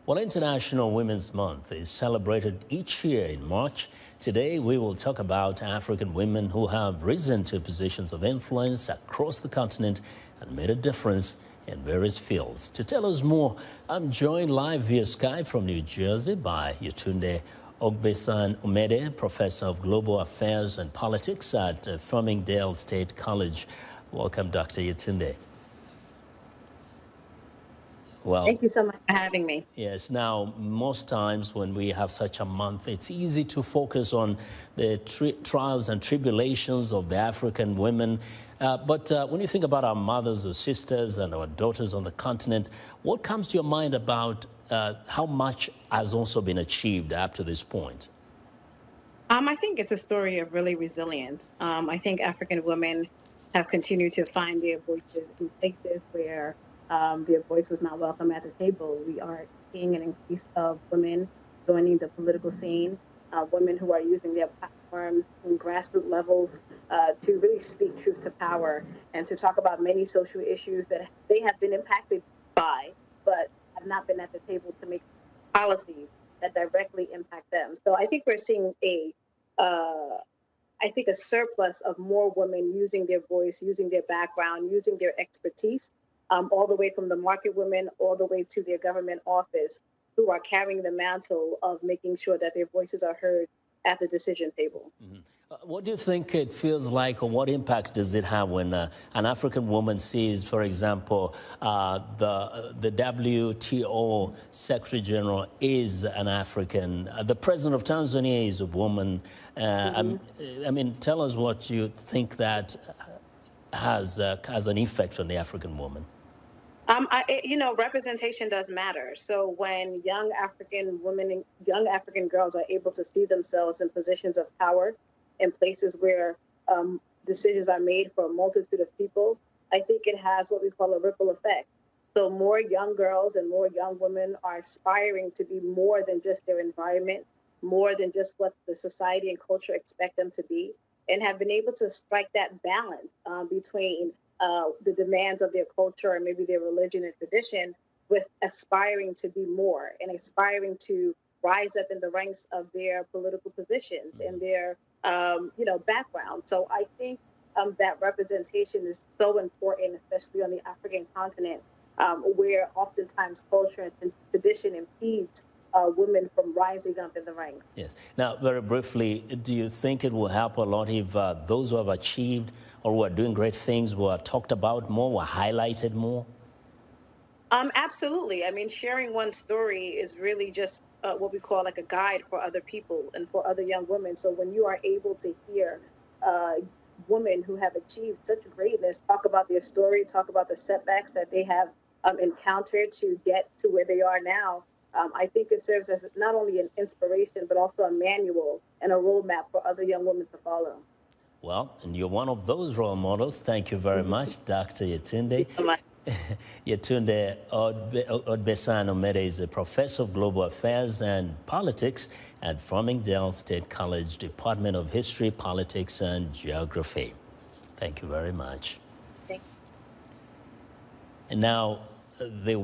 Well, International Women's Month is celebrated each year in March. Today, we will talk about African women who have risen to positions of influence across the continent and made a difference in various fields. To tell us more, I'm joined live via Skype from New Jersey by Yetunde Ogbesan-Omede, Professor of Global Affairs and Politics at Farmingdale State College. Welcome, Dr. Yetunde. Well, thank you so much for having me. Yes. Now, most times when we have such a month, it's easy to focus on the trials and tribulations of the African women. But when you think about our mothers or sisters and our daughters on the continent, what comes to your mind about how much has also been achieved up to this point? I think it's a story of really resilience. I think African women have continued to find their voices in places where their voice was not welcome at the table. We are seeing an increase of women joining the political scene, women who are using their platforms in grassroots levels to really speak truth to power and to talk about many social issues that they have been impacted by, but have not been at the table to make policies that directly impact them. So I think we're seeing a surplus of more women using their voice, using their background, using their expertise, all the way from the market women all the way to their government office, who are carrying the mantle of making sure that their voices are heard at the decision table. Mm-hmm. What do you think it feels like, or what impact does it have when an African woman sees, for example, the WTO Secretary General is an African, the President of Tanzania is a woman? I mean, tell us what you think that has an effect on the African woman. Representation does matter. So when young African women and young African girls are able to see themselves in positions of power in places where decisions are made for a multitude of people, I think it has what we call a ripple effect. So more young girls and more young women are aspiring to be more than just their environment, more than just what the society and culture expect them to be, and have been able to strike that balance between the demands of their culture and maybe their religion and tradition with aspiring to be more and aspiring to rise up in the ranks of their political positions and their background. So I think that representation is so important, especially on the African continent, where oftentimes culture and tradition impedes women from rising up in the ranks. Yes. Now, very briefly, do you think it will help a lot if those who have achieved or who are doing great things were talked about more, were highlighted more? Absolutely. I mean, sharing one story is really just what we call like a guide for other people and for other young women. So when you are able to hear women who have achieved such greatness talk about their story, talk about the setbacks that they have encountered to get to where they are now, I think it serves as not only an inspiration, but also a manual and a roadmap for other young women to follow. Well, and you're one of those role models. Thank you very much, Dr. Yetunde. Yetunde Ogbesan-Omede is a professor of global affairs and politics at Farmingdale State College, Department of History, Politics, and Geography. Thank you very much. Thank you. And now, the